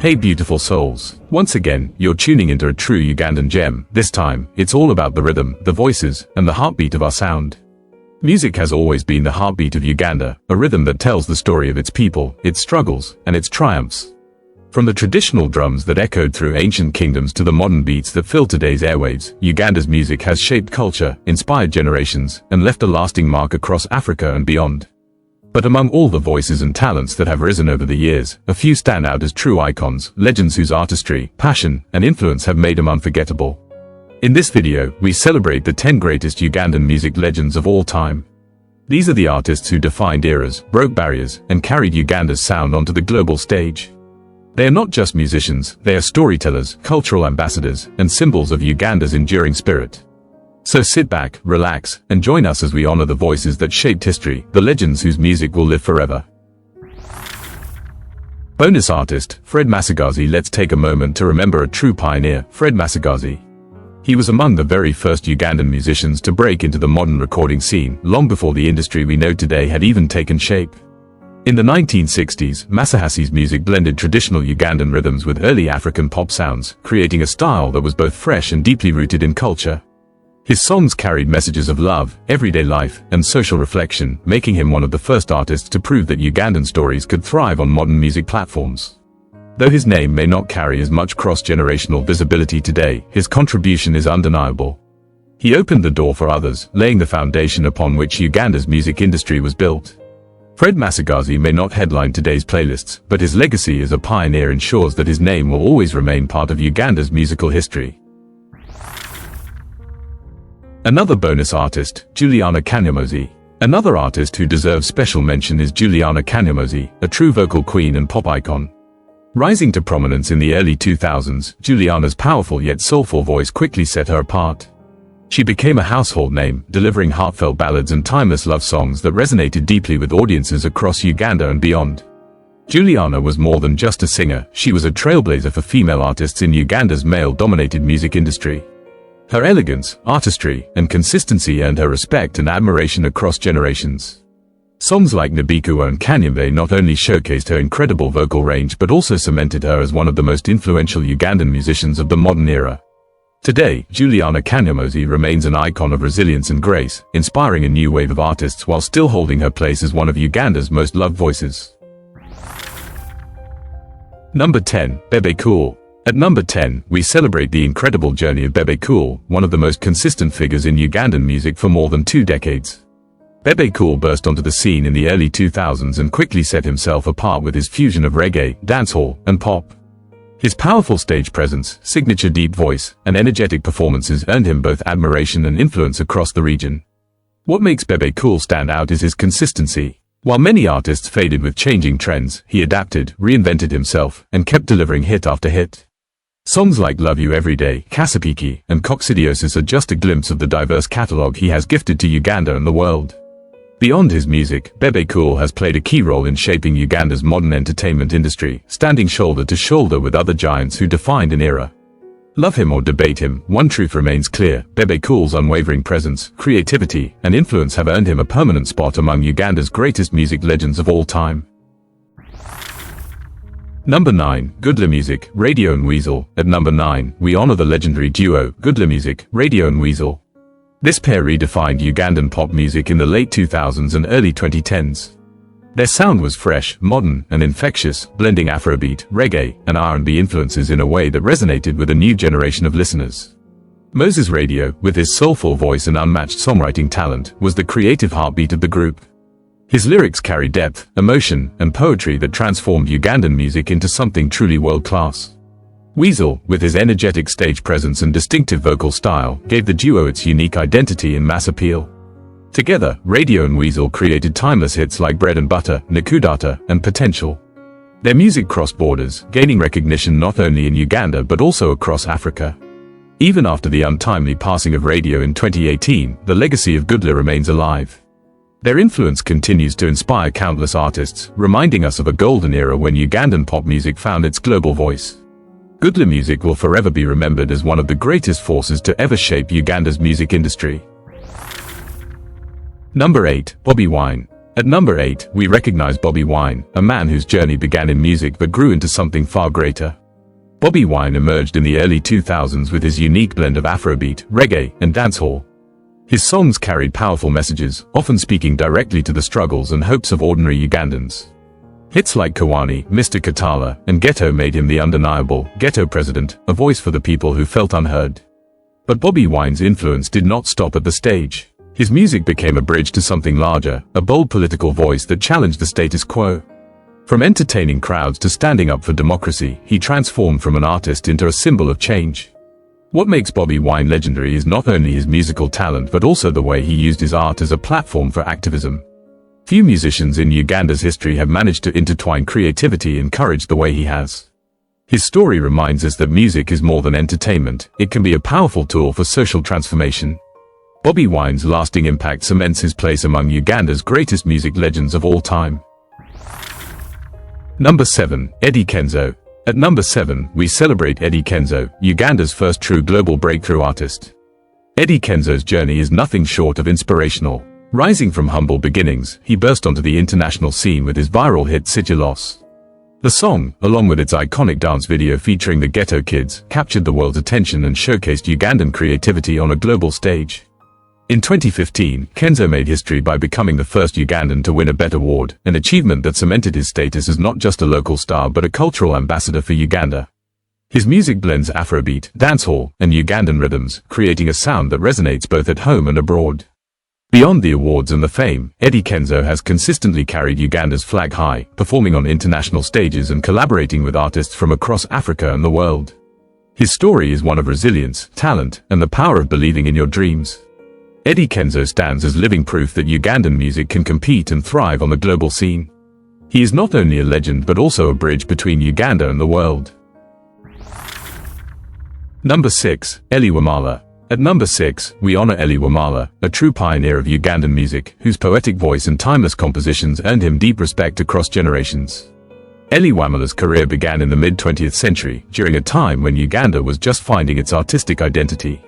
Hey beautiful souls, once again, you're tuning into a true Ugandan gem. This time, it's all about the rhythm, the voices, and the heartbeat of our sound. Music has always been the heartbeat of Uganda, a rhythm that tells the story of its people, its struggles, and its triumphs. From the traditional drums that echoed through ancient kingdoms to the modern beats that fill today's airwaves, Uganda's music has shaped culture, inspired generations, and left a lasting mark across Africa and beyond. But among all the voices and talents that have risen over the years, a few stand out as true icons, legends whose artistry, passion, and influence have made them unforgettable. In this video, we celebrate the 10 greatest Ugandan music legends of all time. These are the artists who defined eras, broke barriers, and carried Uganda's sound onto the global stage. They are not just musicians, they are storytellers, cultural ambassadors, and symbols of Uganda's enduring spirit. So sit back, relax, and join us as we honor the voices that shaped history, the legends whose music will live forever. Bonus artist, Fred Masagazi. Let's take a moment to remember a true pioneer, Fred Masagazi. He was among the very first Ugandan musicians to break into the modern recording scene, long before the industry we know today had even taken shape. In the 1960s, Masagazi's music blended traditional Ugandan rhythms with early African pop sounds, creating a style that was both fresh and deeply rooted in culture. His songs carried messages of love, everyday life, and social reflection, making him one of the first artists to prove that Ugandan stories could thrive on modern music platforms. Though his name may not carry as much cross-generational visibility today, his contribution is undeniable. He opened the door for others, laying the foundation upon which Uganda's music industry was built. Fred Masagazi may not headline today's playlists, but his legacy as a pioneer ensures that his name will always remain part of Uganda's musical history. Another bonus artist, Juliana Kanyomozi. Another artist who deserves special mention is Juliana Kanyomozi, a true vocal queen and pop icon. Rising to prominence in the early 2000s, Juliana's powerful yet soulful voice quickly set her apart. She became a household name, delivering heartfelt ballads and timeless love songs that resonated deeply with audiences across Uganda and beyond. Juliana was more than just a singer, she was a trailblazer for female artists in Uganda's male-dominated music industry. Her elegance, artistry, and consistency earned her respect and admiration across generations. Songs like Nabikuwa and Kanyembe not only showcased her incredible vocal range but also cemented her as one of the most influential Ugandan musicians of the modern era. Today, Juliana Kanyomozi remains an icon of resilience and grace, inspiring a new wave of artists while still holding her place as one of Uganda's most loved voices. Number 10. Bebe Cool. At number 10, we celebrate the incredible journey of Bebe Cool, one of the most consistent figures in Ugandan music for more than 2 decades. Bebe Cool burst onto the scene in the early 2000s and quickly set himself apart with his fusion of reggae, dancehall, and pop. His powerful stage presence, signature deep voice, and energetic performances earned him both admiration and influence across the region. What makes Bebe Cool stand out is his consistency. While many artists faded with changing trends, he adapted, reinvented himself, and kept delivering hit after hit. Songs like Love You Every Day, Kasipiki, and Coccidiosis are just a glimpse of the diverse catalogue he has gifted to Uganda and the world. Beyond his music, Bebe Cool has played a key role in shaping Uganda's modern entertainment industry, standing shoulder to shoulder with other giants who defined an era. Love him or debate him, one truth remains clear: Bebe Cool's unwavering presence, creativity, and influence have earned him a permanent spot among Uganda's greatest music legends of all time. Number 9. Goodla Music, Radio and Weasel. At number 9, we honor the legendary duo, Goodla Music, Radio and Weasel. This pair redefined Ugandan pop music in the late 2000s and early 2010s. Their sound was fresh, modern, and infectious, blending Afrobeat, reggae, and R&B influences in a way that resonated with a new generation of listeners. Moses Radio, with his soulful voice and unmatched songwriting talent, was the creative heartbeat of the group. His lyrics carried depth, emotion, and poetry that transformed Ugandan music into something truly world-class. Weasel, with his energetic stage presence and distinctive vocal style, gave the duo its unique identity and mass appeal. Together, Radio and Weasel created timeless hits like Bread and Butter, Nikudata, and Potential. Their music crossed borders, gaining recognition not only in Uganda but also across Africa. Even after the untimely passing of Radio in 2018, the legacy of Goodla remains alive. Their influence continues to inspire countless artists, reminding us of a golden era when Ugandan pop music found its global voice. Goodla Music will forever be remembered as one of the greatest forces to ever shape Uganda's music industry. Number 8. Bobi Wine. At number 8, we recognize Bobi Wine, a man whose journey began in music but grew into something far greater. Bobi Wine emerged in the early 2000s with his unique blend of Afrobeat, reggae, and dancehall. His songs carried powerful messages, often speaking directly to the struggles and hopes of ordinary Ugandans. Hits like Kawani, Mr. Katala, and Ghetto made him the undeniable ghetto president, a voice for the people who felt unheard. But Bobi Wine's influence did not stop at the stage. His music became a bridge to something larger, a bold political voice that challenged the status quo. From entertaining crowds to standing up for democracy, he transformed from an artist into a symbol of change. What makes Bobi Wine legendary is not only his musical talent but also the way he used his art as a platform for activism. Few musicians in Uganda's history have managed to intertwine creativity and courage the way he has. His story reminds us that music is more than entertainment, it can be a powerful tool for social transformation. Bobi Wine's lasting impact cements his place among Uganda's greatest music legends of all time. Number 7, Eddy Kenzo. At number 7, we celebrate Eddy Kenzo, Uganda's first true global breakthrough artist. Eddy Kenzo's journey is nothing short of inspirational. Rising from humble beginnings, he burst onto the international scene with his viral hit City Loss. The song, along with its iconic dance video featuring the Ghetto Kids, captured the world's attention and showcased Ugandan creativity on a global stage. In 2015, Kenzo made history by becoming the first Ugandan to win a BET award, an achievement that cemented his status as not just a local star but a cultural ambassador for Uganda. His music blends Afrobeat, dancehall, and Ugandan rhythms, creating a sound that resonates both at home and abroad. Beyond the awards and the fame, Eddy Kenzo has consistently carried Uganda's flag high, performing on international stages and collaborating with artists from across Africa and the world. His story is one of resilience, talent, and the power of believing in your dreams. Eddy Kenzo stands as living proof that Ugandan music can compete and thrive on the global scene. He is not only a legend but also a bridge between Uganda and the world. Number 6, Elly Wamala. At number 6, we honor Elly Wamala, a true pioneer of Ugandan music, whose poetic voice and timeless compositions earned him deep respect across generations. Elly Wamala's career began in the mid-20th century, during a time when Uganda was just finding its artistic identity.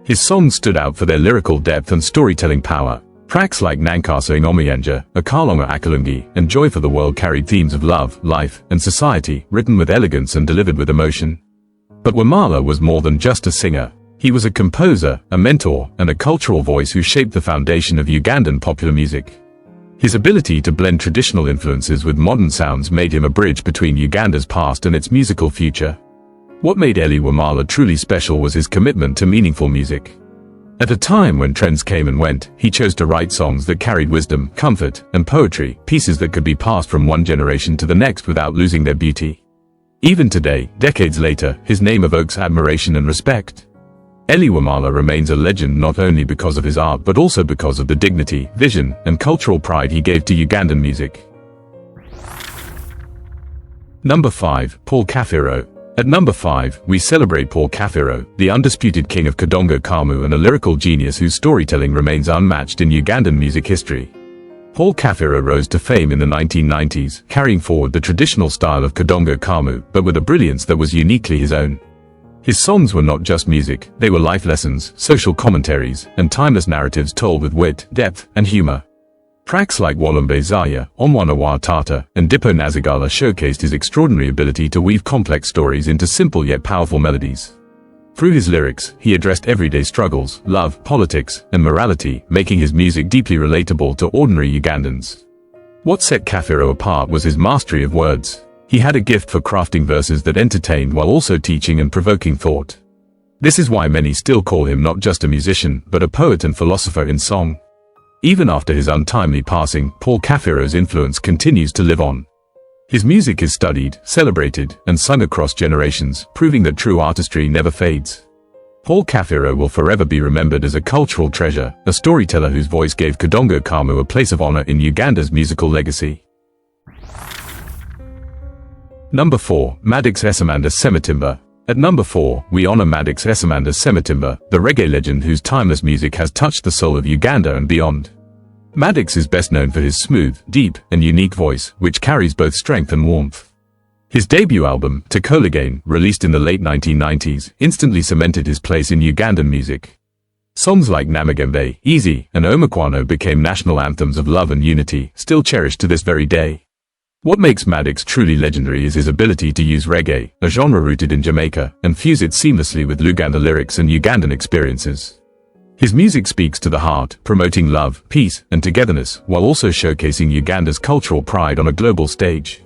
His songs stood out for their lyrical depth and storytelling power. Tracks like Nankasa Ingomiyanja, Akalonga Akalungi, and Joy for the World carried themes of love, life, and society, written with elegance and delivered with emotion. But Wamala was more than just a singer. He was a composer, a mentor, and a cultural voice who shaped the foundation of Ugandan popular music. His ability to blend traditional influences with modern sounds made him a bridge between Uganda's past and its musical future. What made Elly Wamala truly special was his commitment to meaningful music. At a time when trends came and went, he chose to write songs that carried wisdom, comfort, and poetry, pieces that could be passed from one generation to the next without losing their beauty. Even today, decades later, his name evokes admiration and respect. Elly Wamala remains a legend not only because of his art but also because of the dignity, vision, and cultural pride he gave to Ugandan music. Number 5, Paul Kafeero. At number 5, we celebrate Paul Kafeero, the undisputed king of Kadongo Kamu and a lyrical genius whose storytelling remains unmatched in Ugandan music history. Paul Kafeero rose to fame in the 1990s, carrying forward the traditional style of Kadongo Kamu, but with a brilliance that was uniquely his own. His songs were not just music, they were life lessons, social commentaries, and timeless narratives told with wit, depth, and humor. Tracks like Walumbe Zaya, Omwana wa Tata, and Dippo Nazagala showcased his extraordinary ability to weave complex stories into simple yet powerful melodies. Through his lyrics, he addressed everyday struggles, love, politics, and morality, making his music deeply relatable to ordinary Ugandans. What set Kafeero apart was his mastery of words. He had a gift for crafting verses that entertained while also teaching and provoking thought. This is why many still call him not just a musician, but a poet and philosopher in song. Even after his untimely passing, Paul Kafeero's influence continues to live on. His music is studied, celebrated, and sung across generations, proving that true artistry never fades. Paul Kafeero will forever be remembered as a cultural treasure, a storyteller whose voice gave Kadongo Kamu a place of honor in Uganda's musical legacy. Number 4, Maddox Ssematimba. At number 4, we honor Maddox Ssematimba, the reggae legend whose timeless music has touched the soul of Uganda and beyond. Maddox is best known for his smooth, deep, and unique voice, which carries both strength and warmth. His debut album, Takolagain, released in the late 1990s, instantly cemented his place in Ugandan music. Songs like Namagembe, Easy, and Omukwano became national anthems of love and unity, still cherished to this very day. What makes Maddox truly legendary is his ability to use reggae, a genre rooted in Jamaica, and fuse it seamlessly with Luganda lyrics and Ugandan experiences. His music speaks to the heart, promoting love, peace, and togetherness, while also showcasing Uganda's cultural pride on a global stage.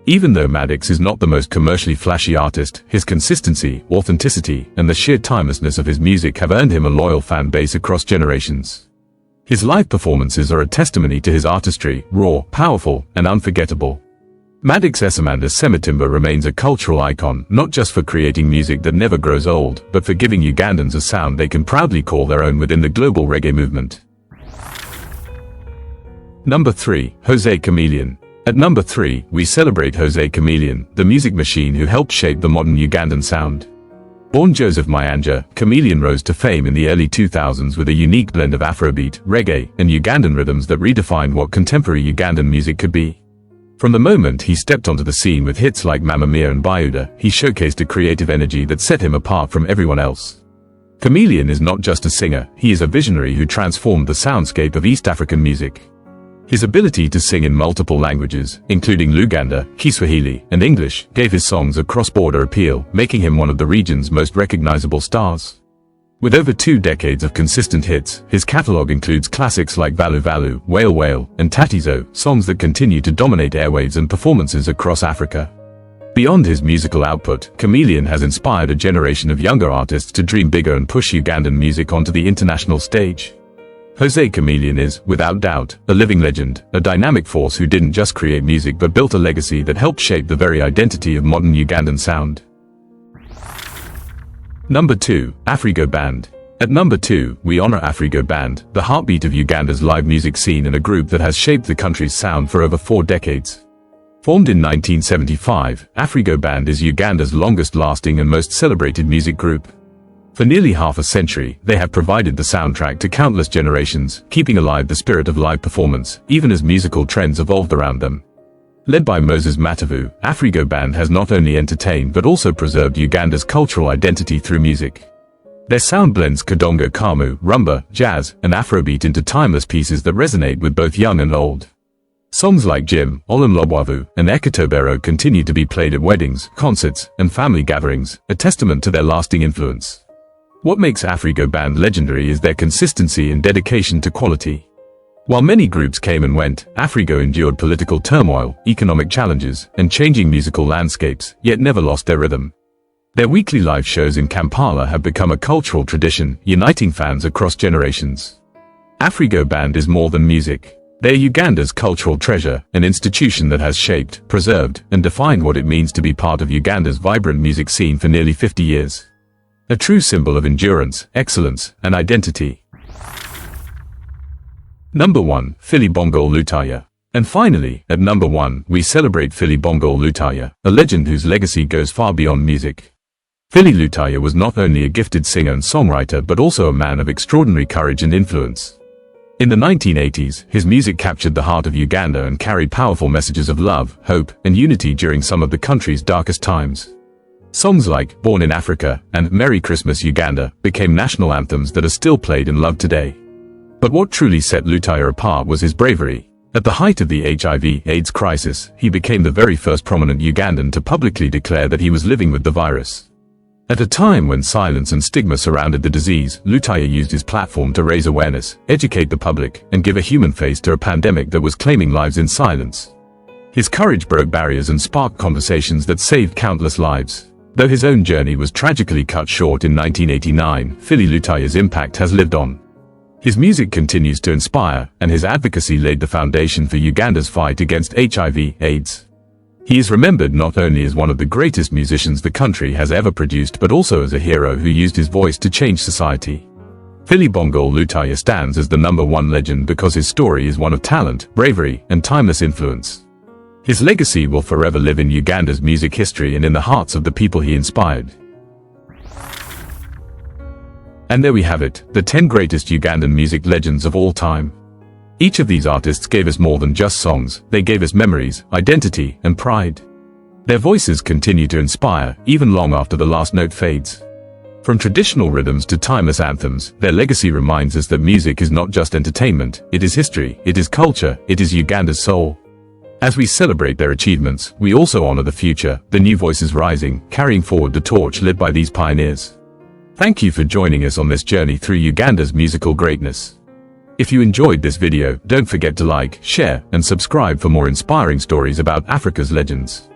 Even though Maddox is not the most commercially flashy artist, his consistency, authenticity, and the sheer timelessness of his music have earned him a loyal fan base across generations. His live performances are a testimony to his artistry, raw, powerful, and unforgettable. Maddox Ssematimba remains a cultural icon, not just for creating music that never grows old, but for giving Ugandans a sound they can proudly call their own within the global reggae movement. Number 3. Jose Chameleone. At number 3, we celebrate Jose Chameleone, the music machine who helped shape the modern Ugandan sound. Born Joseph Mayanja, Chameleone rose to fame in the early 2000s with a unique blend of Afrobeat, reggae, and Ugandan rhythms that redefined what contemporary Ugandan music could be. From the moment he stepped onto the scene with hits like Mamma Mia and Bayuda, he showcased a creative energy that set him apart from everyone else. Chameleone is not just a singer, he is a visionary who transformed the soundscape of East African music. His ability to sing in multiple languages, including Luganda, Kiswahili, and English, gave his songs a cross-border appeal, making him one of the region's most recognizable stars. With over 2 decades of consistent hits, his catalog includes classics like Valu Valu, Whale Whale, and Tatizo, songs that continue to dominate airwaves and performances across Africa. Beyond his musical output, Chameleone has inspired a generation of younger artists to dream bigger and push Ugandan music onto the international stage. Jose Chameleone is, without doubt, a living legend, a dynamic force who didn't just create music but built a legacy that helped shape the very identity of modern Ugandan sound. Number 2. Afrigo Band. At number 2, we honor Afrigo Band, the heartbeat of Uganda's live music scene and a group that has shaped the country's sound for over 4 decades. Formed in 1975, Afrigo Band is Uganda's longest-lasting and most celebrated music group. For nearly half a century, they have provided the soundtrack to countless generations, keeping alive the spirit of live performance, even as musical trends evolved around them. Led by Moses Matavu, Afrigo Band has not only entertained but also preserved Uganda's cultural identity through music. Their sound blends Kadongo Kamu, rumba, jazz, and Afrobeat into timeless pieces that resonate with both young and old. Songs like Jim, Olumlobwavu, and Ekatobero continue to be played at weddings, concerts, and family gatherings, a testament to their lasting influence. What makes Afrigo Band legendary is their consistency and dedication to quality. While many groups came and went, Afrigo endured political turmoil, economic challenges, and changing musical landscapes, yet never lost their rhythm. Their weekly live shows in Kampala have become a cultural tradition, uniting fans across generations. Afrigo Band is more than music. They are Uganda's cultural treasure, an institution that has shaped, preserved, and defined what it means to be part of Uganda's vibrant music scene for nearly 50 years. A true symbol of endurance, excellence, and identity. Number 1. Philly Bongole Lutaaya. And finally, at number 1, we celebrate Philly Bongole Lutaaya, a legend whose legacy goes far beyond music. Philly Lutaaya was not only a gifted singer and songwriter but also a man of extraordinary courage and influence. In the 1980s, his music captured the heart of Uganda and carried powerful messages of love, hope, and unity during some of the country's darkest times. Songs like Born in Africa and Merry Christmas Uganda became national anthems that are still played and loved today. But what truly set Lutaaya apart was his bravery. At the height of the HIV/AIDS crisis, he became the very first prominent Ugandan to publicly declare that he was living with the virus. At a time when silence and stigma surrounded the disease, Lutaaya used his platform to raise awareness, educate the public, and give a human face to a pandemic that was claiming lives in silence. His courage broke barriers and sparked conversations that saved countless lives. Though his own journey was tragically cut short in 1989, Philly Lutaaya's impact has lived on. His music continues to inspire, and his advocacy laid the foundation for Uganda's fight against HIV/AIDS. He is remembered not only as one of the greatest musicians the country has ever produced but also as a hero who used his voice to change society. Philly Bongole Lutaaya stands as the number 1 legend because his story is one of talent, bravery, and timeless influence. His legacy will forever live in Uganda's music history and in the hearts of the people he inspired. And there we have it, the 10 greatest Ugandan music legends of all time. Each of these artists gave us more than just songs, they gave us memories, identity, and pride. Their voices continue to inspire, even long after the last note fades. From traditional rhythms to timeless anthems, their legacy reminds us that music is not just entertainment, it is history, it is culture, it is Uganda's soul. As we celebrate their achievements, we also honor the future, the new voices rising, carrying forward the torch lit by these pioneers. Thank you for joining us on this journey through Uganda's musical greatness. If you enjoyed this video, don't forget to like, share, and subscribe for more inspiring stories about Africa's legends.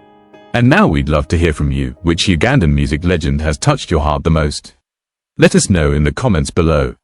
And now we'd love to hear from you, which Ugandan music legend has touched your heart the most? Let us know in the comments below.